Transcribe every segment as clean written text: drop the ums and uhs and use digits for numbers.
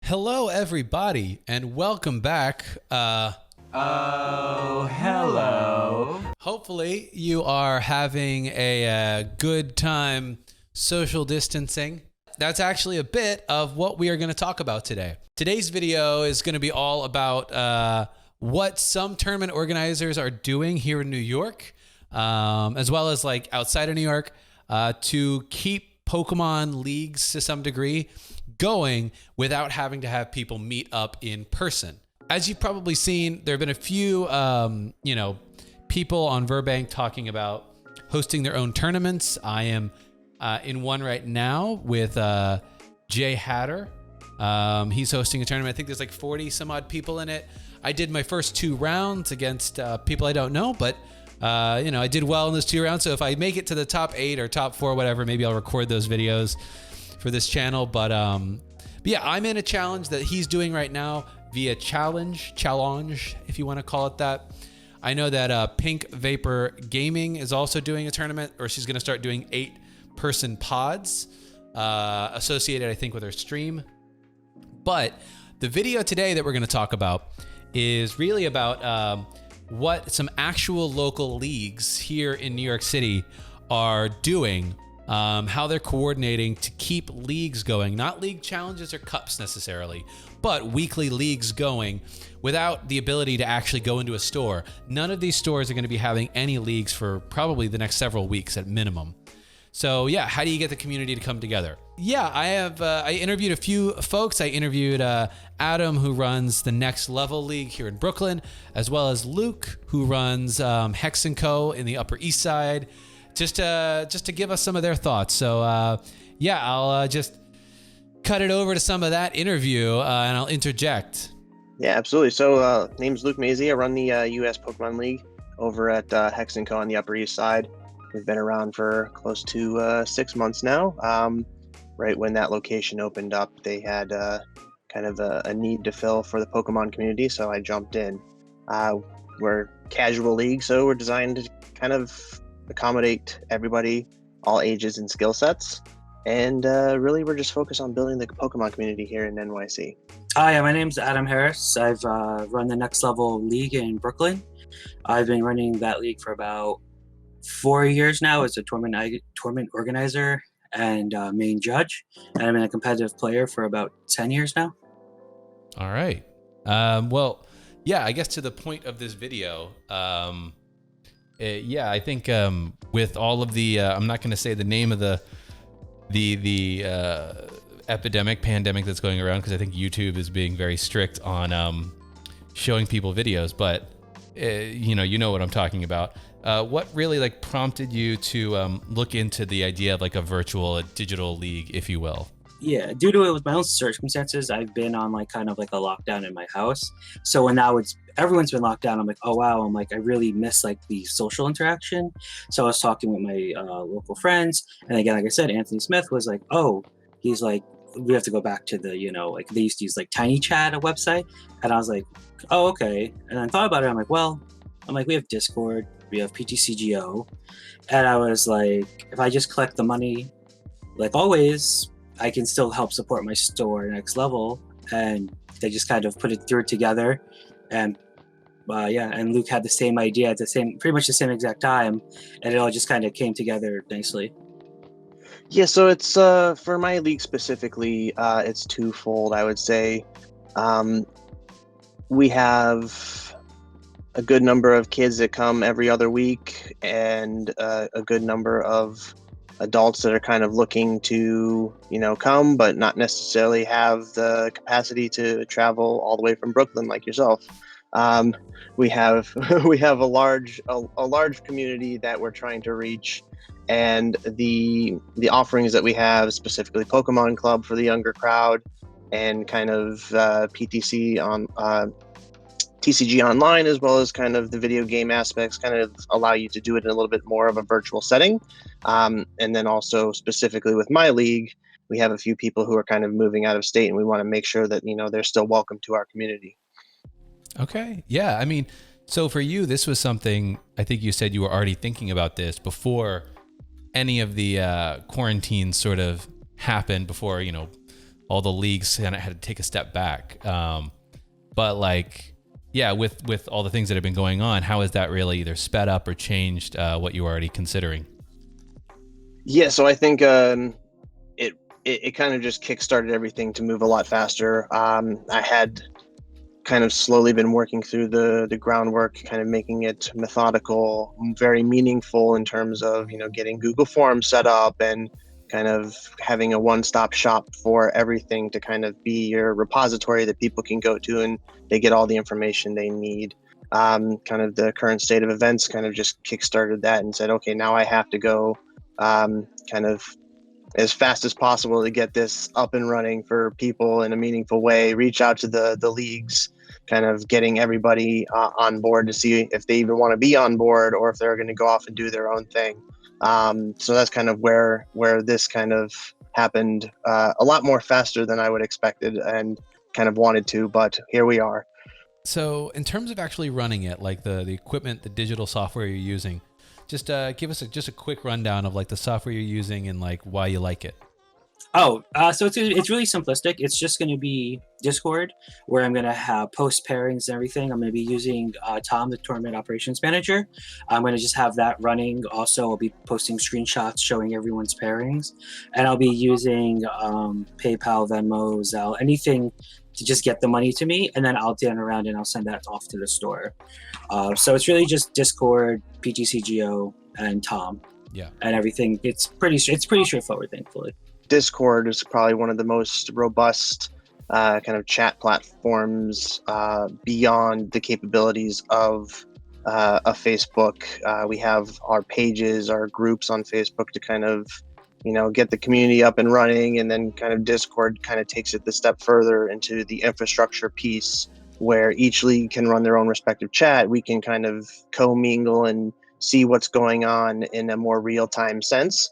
Hello, everybody, and welcome back. Oh, hello. Hopefully, you are having a good time social distancing. That's actually a bit of what we are going to talk about today. Today's video is going to be all about what some tournament organizers are doing here in New York, as well as like outside of New York, to keep Pokemon leagues to some degree going without having to have people meet up in person. As you've probably seen, there have been a few, people on Verbank talking about hosting their own tournaments. I am in one right now with Jay Hatter. He's hosting a tournament. I think there's like 40 some odd people in it. I did my first 2 rounds against people I don't know, but I did well in those 2 rounds. So if I make it to the top 8 or top 4, whatever, maybe I'll record those videos for this channel. But yeah, I'm in a challenge that he's doing right now via challenge, if you want to call it that. I know that Pink Vapor Gaming is also doing a tournament, or she's going to start doing 8-person pods associated, I think, with her stream. But the video today that we're going to talk about is really about what some actual local leagues here in New York City are doing, how they're coordinating to keep leagues going, not league challenges or cups necessarily, but weekly leagues going without the ability to actually go into a store. None of these stores are going to be having any leagues for probably the next several weeks at minimum. So yeah, how do you get the community to come together? Yeah, I interviewed a few folks. I interviewed Adam, who runs the Next Level League here in Brooklyn, as well as Luke, who runs Hex & Co. in the Upper East Side, just to give us some of their thoughts. So yeah, I'll just cut it over to some of that interview and I'll interject. Yeah, absolutely. So name's Luke Mazie. I run the US Pokemon League over at Hex & Co. on the Upper East Side. We've been around for close to 6 months now. Right when that location opened up, they had kind of a need to fill for the Pokemon community, so I jumped in. We're casual league, so we're designed to kind of accommodate everybody, all ages and skill sets. And really, we're just focused on building the Pokemon community here in NYC. Hi, my name's Adam Harris. I've run the Next Level League in Brooklyn. I've been running that league for about 4 years now as a tournament organizer and main judge. And I've been a competitive player for about 10 years now. All right. Well, yeah, I guess to the point of this video, yeah, I think with all of the, I'm not going to say the name of the pandemic that's going around, because I think YouTube is being very strict on showing people videos, but you know what I'm talking about. What really like prompted you to look into the idea of like a digital league, if you will? Yeah, due to it with my own circumstances, I've been on like kind of like a lockdown in my house. So when now everyone's been locked down, I'm like, oh wow, I'm like, I really miss like the social interaction. So I was talking with my local friends, and again, like I said, Anthony Smith was like, oh, he's like, we have to go back to the, like they used to use like Tiny Chat, a website. And I was like, oh, okay. And I thought about it. I'm like, we have Discord, we have PTCGO. And I was like, if I just collect the money, like always, I can still help support my store Next Level. And they just kind of put it through together. And yeah, and Luke had the same idea at pretty much the same exact time. And it all just kind of came together nicely. Yeah, so it's for my league specifically, it's twofold, I would say. We have a good number of kids that come every other week, and a good number of adults that are kind of looking to, come, but not necessarily have the capacity to travel all the way from Brooklyn like yourself. We have a large community that we're trying to reach, and the offerings that we have, specifically Pokemon Club for the younger crowd, and kind of PTC on TCG Online, as well as kind of the video game aspects, kind of allow you to do it in a little bit more of a virtual setting. And then also specifically with my league, we have a few people who are kind of moving out of state, and we want to make sure that they're still welcome to our community. Okay. Yeah. I mean, so for you, this was something, I think you said you were already thinking about this before any of the quarantine sort of happened, before, all the leagues kind of had to take a step back. But like, yeah, with all the things that have been going on, how has that really either sped up or changed what you were already considering? Yeah, so I think it kind of just kickstarted everything to move a lot faster. I had kind of slowly been working through the groundwork, kind of making it methodical, very meaningful in terms of, getting Google Forms set up and kind of having a one-stop shop for everything to kind of be your repository that people can go to and they get all the information they need. Kind of the current state of events kind of just kickstarted that and said, okay, now I have to go kind of as fast as possible to get this up and running for people in a meaningful way, reach out to the leagues, kind of getting everybody on board to see if they even want to be on board or if they're going to go off and do their own thing. So that's kind of where this kind of happened a lot more faster than I would expected and kind of wanted to, but here we are. So in terms of actually running it, like the equipment, the digital software you're using, just give us just a quick rundown of like the software you're using and like why you like it. So it's really simplistic. It's just going to be Discord, where I'm going to have post pairings and everything. I'm going to be using Tom, the tournament operations manager. I'm going to just have that running. Also, I'll be posting screenshots showing everyone's pairings, and I'll be using PayPal, Venmo, Zelle, anything to just get the money to me, and then I'll turn around and I'll send that off to the store. So it's really just Discord, PTCGO, and Tom. Yeah, and everything. It's pretty straightforward, thankfully. Discord is probably one of the most robust kind of chat platforms beyond the capabilities of a Facebook. We have our pages, our groups on Facebook to kind of, get the community up and running, and then kind of Discord kind of takes it the step further into the infrastructure piece where each league can run their own respective chat. We can kind of commingle and see what's going on in a more real-time sense.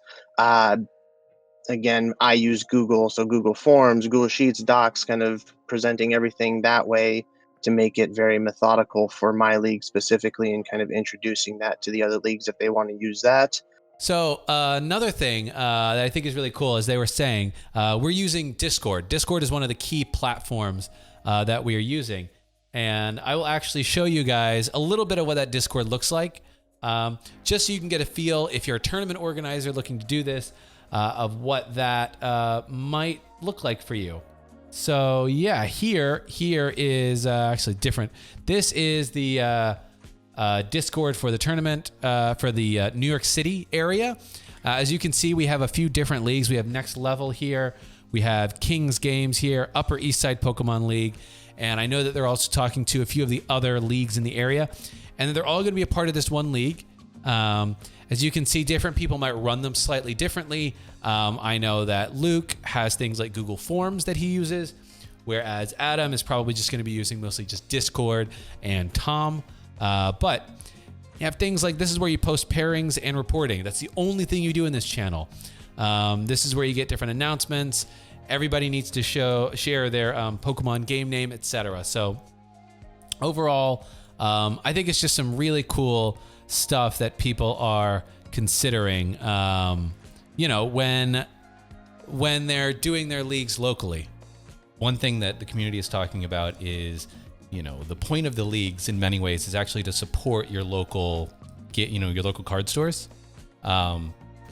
Again, I use Google, so Google Forms, Google Sheets, Docs, kind of presenting everything that way to make it very methodical for my league specifically, and kind of introducing that to the other leagues if they want to use that. So another thing that I think is really cool, as they were saying, we're using Discord. Discord is one of the key platforms that we are using. And I will actually show you guys a little bit of what that Discord looks like, just so you can get a feel if you're a tournament organizer looking to do this, of what that might look like for you. So yeah, here is actually different. This is the Discord for the tournament for the New York City area. As you can see, we have a few different leagues. We have Next Level here. We have Kings Games here, Upper East Side Pokemon League. And I know that they're also talking to a few of the other leagues in the area. And they're all going to be a part of this one league. As you can see, different people might run them slightly differently. I know that Luke has things like Google Forms that he uses, whereas Adam is probably just going to be using mostly just Discord and Tom. But you have things like, this is where you post pairings and reporting. That's the only thing you do in this channel. This is where you get different announcements. Everybody needs to share their Pokemon game name, etc. So overall, I think it's just some really cool stuff that people are considering, when they're doing their leagues locally. One thing that the community is talking about is, the point of the leagues in many ways is actually to support your local, your local card stores.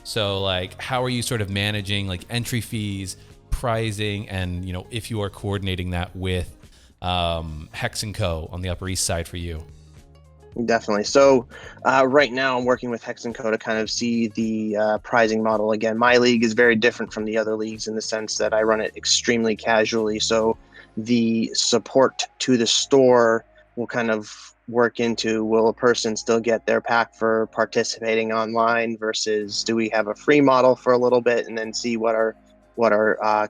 So like, how are you sort of managing like entry fees, pricing, and, if you are coordinating that with Hex & Co. on the Upper East Side for you? Definitely. So right now I'm working with Hex & Co. to kind of see the pricing model. Again, my league is very different from the other leagues in the sense that I run it extremely casually. So the support to the store will kind of work into, will a person still get their pack for participating online versus do we have a free model for a little bit and then see what our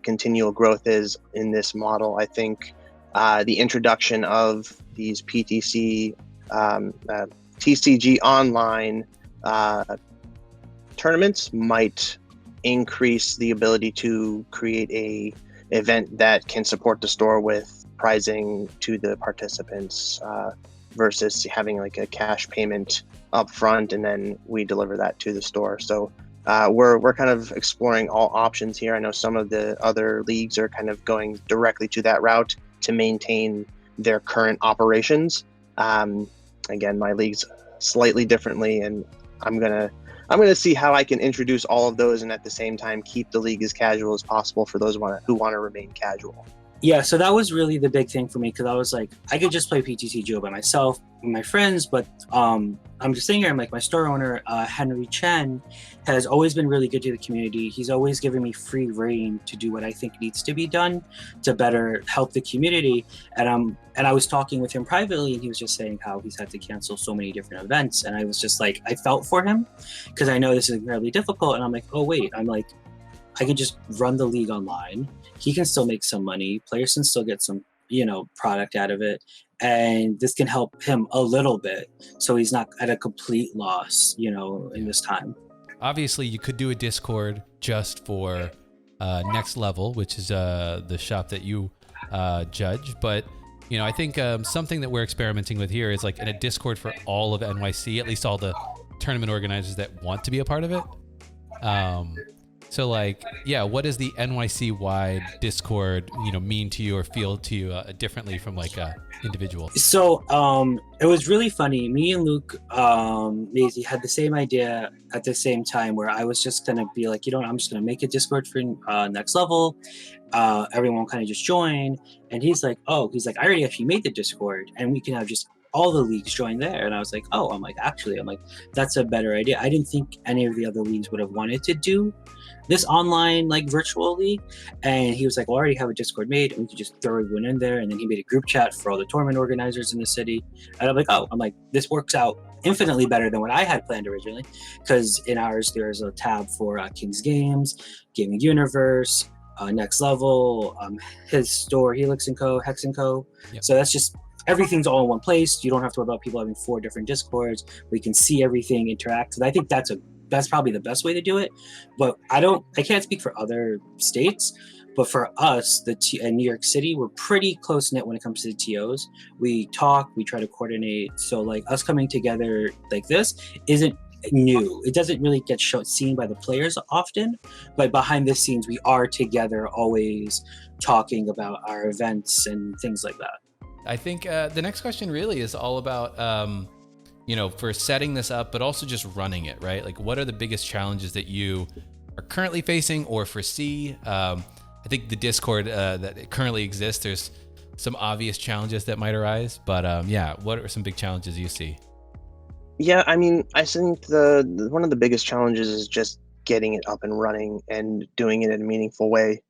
continual growth is in this model. I think the introduction of these PTC TCG online tournaments might increase the ability to create a event that can support the store with pricing to the participants versus having like a cash payment up front and then we deliver that to the store. So we're kind of exploring all options here. I know some of the other leagues are kind of going directly to that route to maintain their current operations. Again, my league's slightly differently, and I'm gonna see how I can introduce all of those and at the same time keep the league as casual as possible for those who want to remain casual. Yeah, so that was really the big thing for me, because I was like, I could just play PTCGO by myself with my friends, but I'm just sitting here. I'm like, my store owner, Henry Chen, has always been really good to the community. He's always given me free reign to do what I think needs to be done to better help the community. And I was talking with him privately, and he was just saying how he's had to cancel so many different events. And I was just like, I felt for him, because I know this is incredibly difficult. And I'm like, oh wait, I'm like, I can just run the league online. He can still make some money. Players can still get some, product out of it. And this can help him a little bit, so he's not at a complete loss, in this time. Obviously, you could do a Discord just for Next Level, which is the shop that you judge. But, I think something that we're experimenting with here is like in a Discord for all of NYC, at least all the tournament organizers that want to be a part of it. So like, yeah, what does the NYC-wide Discord, mean to you or feel to you differently from like a individual? So it was really funny. Me and Luke Maisie had the same idea at the same time, where I was just gonna be like, I'm just gonna make a Discord for Next Level. Everyone kind of just join, and he's like, I already actually made the Discord, and we can have just all the leagues join there. And I was like, that's a better idea. I didn't think any of the other leagues would have wanted to do this online like virtual league. And he was like, well, I already have a Discord made, and we could just throw everyone in there. And then he made a group chat for all the tournament organizers in the city. And I'm like, this works out infinitely better than what I had planned originally, because in ours there's a tab for King's Games, Gaming Universe, Next Level, his store, Helix & Co, Hex & Co. Yep. So that's just, everything's all in one place. You don't have to worry about people having 4 different Discords. We can see everything, interact. And I think that's probably the best way to do it. But I can't speak for other states, but for us, in New York City, we're pretty close knit when it comes to the TOs. We talk, we try to coordinate. So like us coming together like this isn't new. It doesn't really get seen by the players often, but behind the scenes, we are together always talking about our events and things like that. I think the next question really is all about, for setting this up, but also just running it, right? Like, what are the biggest challenges that you are currently facing or foresee? I think the Discord that currently exists, there's some obvious challenges that might arise, but what are some big challenges you see? Yeah, I mean, I think one of the biggest challenges is just getting it up and running and doing it in a meaningful way.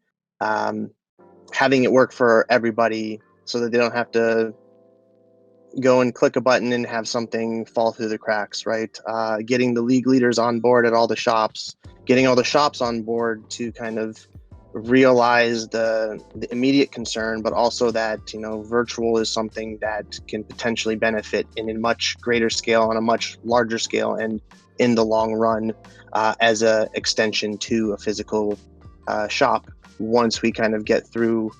Having it work for everybody so that they don't have to go and click a button and have something fall through the cracks, right? Getting the league leaders on board at all the shops, getting all the shops on board to kind of realize the immediate concern, but also that, virtual is something that can potentially benefit in a much greater scale, on a much larger scale, and in the long run, as a extension to a physical shop once we kind of get through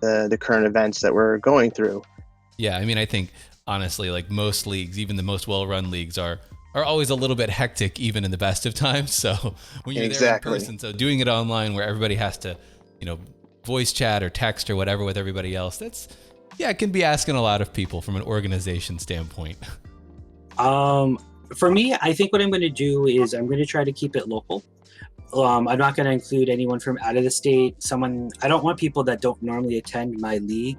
the current events that we're going through. Yeah, I mean, I think honestly, like most leagues, even the most well-run leagues are always a little bit hectic, even in the best of times. So when you're there in person, so doing it online where everybody has to, voice chat or text or whatever with everybody else, it can be asking a lot of people from an organization standpoint. For me, I think what I'm going to do is I'm going to try to keep it local. I'm not going to include anyone from out of the state. I don't want people that don't normally attend my league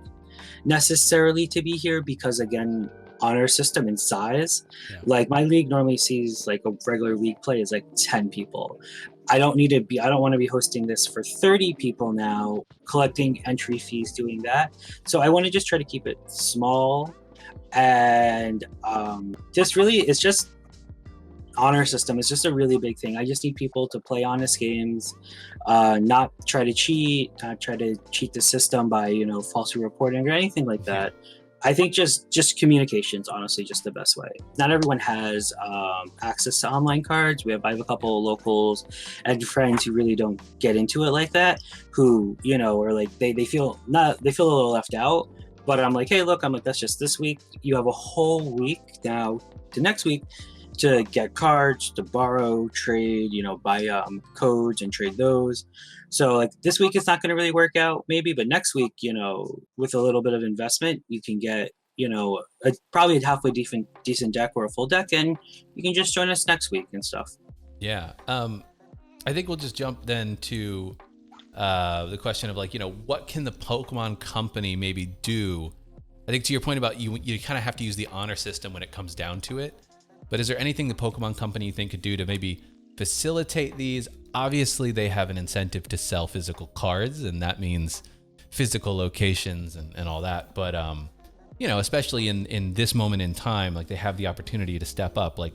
necessarily to be here, because again, honor system and size, like my league normally sees like a regular league play is like 10 people. I don't want to be hosting this for 30 people now, collecting entry fees, doing that. So I want to just try to keep it small, and it's just honor system is just a really big thing. I just need people to play honest games, not try to cheat the system by, falsely reporting or anything like that. I think just communication's honestly just the best way. Not everyone has access to online cards. I have a couple of locals and friends who really don't get into it like that, who, are like, they feel a little left out. But I'm like, hey, look, that's just this week. You have a whole week now to next week. to get cards, to borrow, trade, buy codes and trade those. So like this week it's not going to really work out maybe, but next week, with a little bit of investment, you can get, probably a halfway decent deck or a full deck, and you can just join us next week and stuff. Yeah. I think we'll just jump then to the question of like, what can the Pokemon Company maybe do? I think to your point about you kind of have to use the honor system when it comes down to it. But is there anything the Pokemon Company you think could do to maybe facilitate these? Obviously, they have an incentive to sell physical cards, and that means physical locations and all that. But, especially in this moment in time, like they have the opportunity to step up. Like,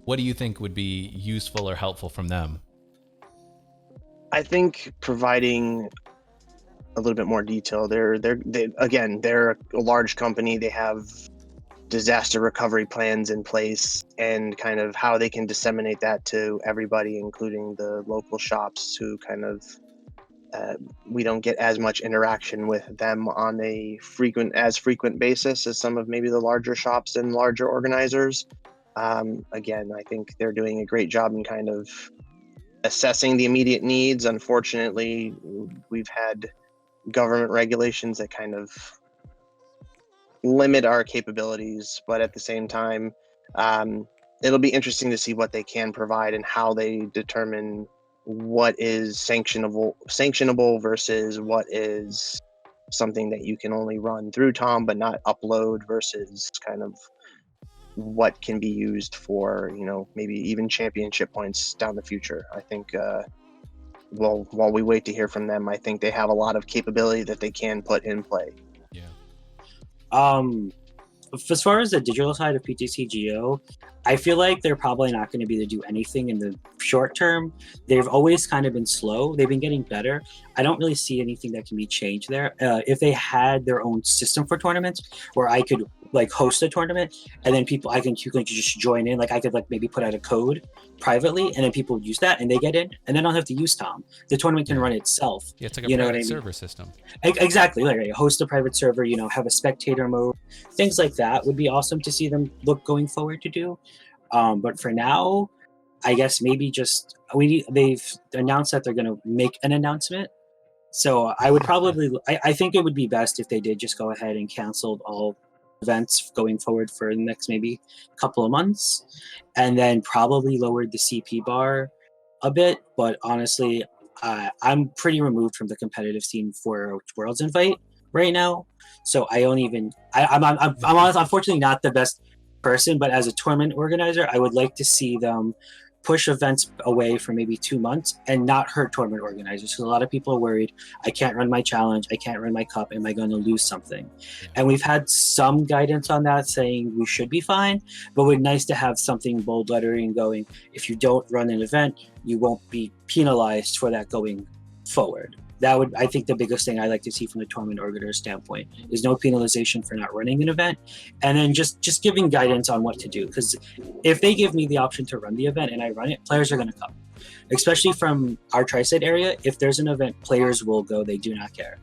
what do you think would be useful or helpful from them? I think providing a little bit more detail. They're a large company. They have disaster recovery plans in place, and kind of how they can disseminate that to everybody, including the local shops who kind of we don't get as much interaction with them on a frequent basis as some of maybe the larger shops and larger organizers. Again, I think they're doing a great job in kind of assessing the immediate needs. Unfortunately, we've had government regulations that kind of limit our capabilities, but at the same time, it'll be interesting to see what they can provide and how they determine what is sanctionable versus what is something that you can only run through Tom but not upload, versus kind of what can be used for, maybe even championship points down the future. I think while we wait to hear from them, I think they have a lot of capability that they can put in play. Yeah. As far as the digital side of PTCGO, I feel like they're probably not going to be able to do anything in the short term. They've always kind of been slow. They've been getting better. I don't really see anything that can be changed there. If they had their own system for tournaments where I could like host a tournament and then you can just join in, like I could like maybe put out a code privately and then people would use that and they get in and then I don't have to use Tom. The tournament can run itself. Yeah, it's like a private server system. Exactly. Like host a private server, have a spectator mode, things like that would be awesome to see them look going forward to do. But for now, I guess maybe just they've announced that they're going to make an announcement. So I would probably, I think it would be best if they did just go ahead and cancel all events going forward for the next maybe couple of months, and then probably lowered the CP bar a bit. But honestly, I'm pretty removed from the competitive scene for Worlds Invite right now, so I don't even. I'm honestly, unfortunately not the best person, but as a tournament organizer, I would like to see them push events away for maybe 2 months and not hurt tournament organizers, because a lot of people are worried, I can't run my challenge, I can't run my cup, am I going to lose something? And we've had some guidance on that saying we should be fine, but it's nice to have something bold lettering going, if you don't run an event, you won't be penalized for that going forward. That would, I think, the biggest thing I like to see from the tournament organizer standpoint is no penalization for not running an event, and then just giving guidance on what to do. Because if they give me the option to run the event and I run it, players are going to come. Especially from our tri-state area, if there's an event, players will go. They do not care.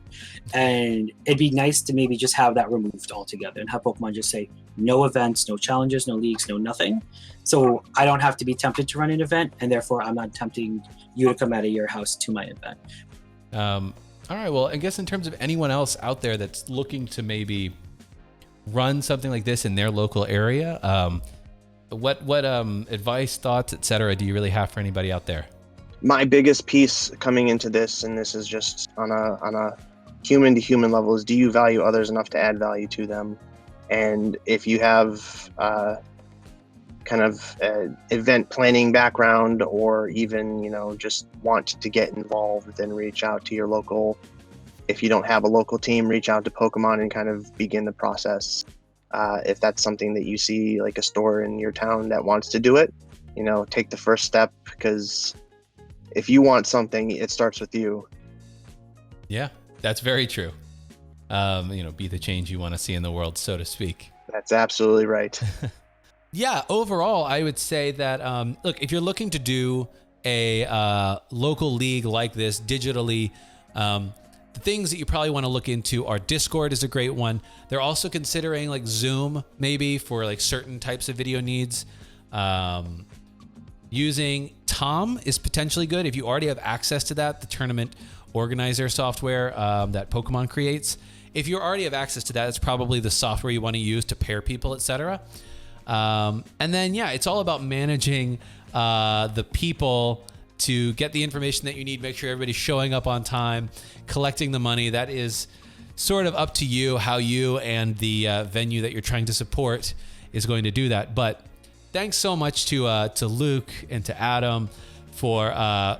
And it'd be nice to maybe just have that removed altogether and have Pokemon just say no events, no challenges, no leagues, no nothing. So I don't have to be tempted to run an event, and therefore I'm not tempting you to come out of your house to my event. All right. Well, I guess in terms of anyone else out there that's looking to maybe run something like this in their local area, what advice, thoughts, etc. do you really have for anybody out there? My biggest piece coming into this, and this is just on a human to human level, is do you value others enough to add value to them? And if you have kind of event planning background, or even just want to get involved, then reach out to your local. If you don't have a local team, reach out to Pokemon and kind of begin the process. If that's something that you see, like a store in your town that wants to do it, take the first step, because if you want something, it starts with you. Yeah, that's very true. Be the change you want to see in the world, so to speak. That's absolutely right. Yeah, overall, I would say that, look, if you're looking to do a local league like this digitally, the things that you probably want to look into are Discord is a great one. They're also considering like Zoom maybe for like certain types of video needs. Using Tom is potentially good if you already have access to that, the tournament organizer software that Pokemon creates. If you already have access to that, it's probably the software you want to use to pair people, etc. And then, yeah, it's all about managing the people to get the information that you need, make sure everybody's showing up on time, collecting the money. That is sort of up to you how you and the venue that you're trying to support is going to do that. But thanks so much to Luke and to Adam for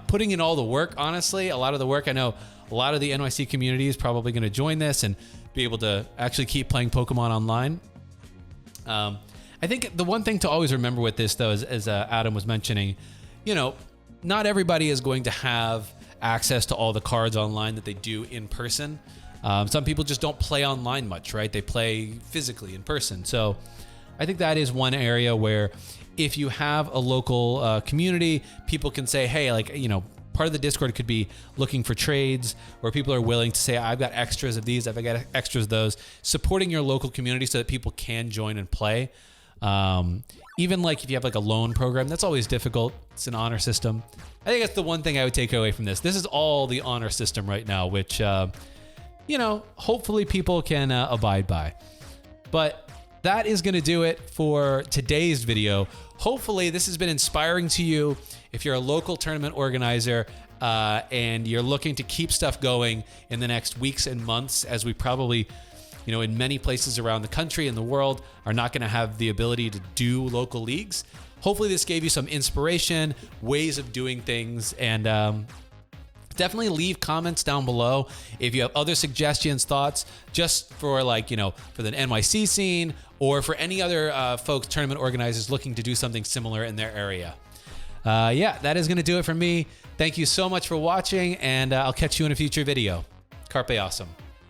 putting in all the work. Honestly, a lot of the work. I know a lot of the NYC community is probably going to join this and be able to actually keep playing Pokemon online. I think the one thing to always remember with this, though, is, as Adam was mentioning, you know, not everybody is going to have access to all the cards online that they do in person. Some people just don't play online much, right? They play physically in person. So I think that is one area where if you have a local community, people can say, hey, like, you know, part of the Discord could be looking for trades where people are willing to say, I've got extras of these, I've got extras of those, supporting your local community so that people can join and play. Even like if you have like a loan program, that's always difficult. It's an honor system. I think that's the one thing I would take away from this. This is all the honor system right now, which, you know, hopefully people can abide by. But that is going to do it for today's video. Hopefully this has been inspiring to you. If you're a local tournament organizer and you're looking to keep stuff going in the next weeks and months, as we probably, you know, in many places around the country and the world are not going to have the ability to do local leagues. Hopefully this gave you some inspiration, ways of doing things, and definitely leave comments down below if you have other suggestions, thoughts, just for like, you know, for the NYC scene or for any other folks, tournament organizers looking to do something similar in their area. Yeah, that is going to do it for me. Thank you so much for watching, and I'll catch you in a future video. Carpe awesome.